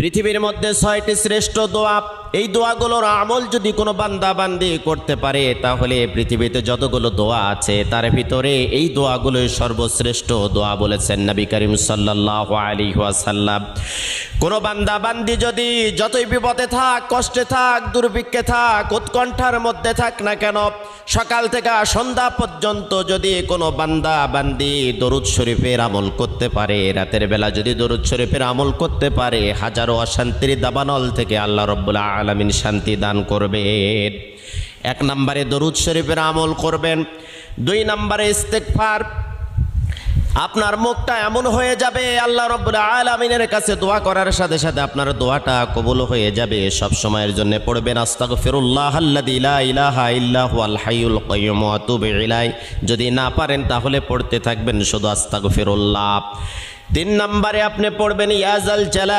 পৃথিবীর মধ্যে 6টি শ্রেষ্ঠ দোয়া, এই দোয়াগুলোর আমল যদি কোনো বান্দা বান্দি করতে পারে তাহলে পৃথিবীতে যতগুলো দোয়া আছে তার ভিতরে এই দোয়াগুলোই সর্বশ্রেষ্ঠ দোয়া বলেছেন নবী করিম সাল্লাল্লাহু আলাইহি ওয়াসাল্লাম। কোনো বান্দা বান্দি যদি যতই বিপদে থাক, কষ্টে থাক, দুর্ভিক্ষে থাক, উৎকণ্ঠার মধ্যে থাক না কেন, সকাল থেকে সন্ধ্যা পর্যন্ত যদি কোনো বান্দা বান্দি দরুদ শরীফের আমল করতে পারে, রাতের বেলা যদি দরুদ শরীফের আমল করতে পারে, হাজারো অশান্তির দাবানল থেকে আল্লাহ রাব্বুল আলামিন শান্তি দান করবেন। 1 নম্বরে দরুদ শরীফের আমল করবেন। 2 নম্বরে ইস্তেগফার। আপনার মুখটা এমন হয়ে যাবে আল্লাহ রাব্বুল আলামিনের কাছে দোয়া করার সাথে সাথে আপনার দোয়াটা কবুল হয়ে যাবে। সব সময়ের জন্য পড়বেন আস্তাগফিরুল্লাহাল্লাযী লা ইলাহা ইল্লা হুয়াল হাইয়ুল কাইয়্যুম ওয়া আতুবু ইলাইহি। যদি না পারেন তাহলে পড়তে থাকবেন শুধু আস্তাগফিরুল্লাহ। 3 নম্বরে আপনি পড়বেন ইয়া জাল জালাল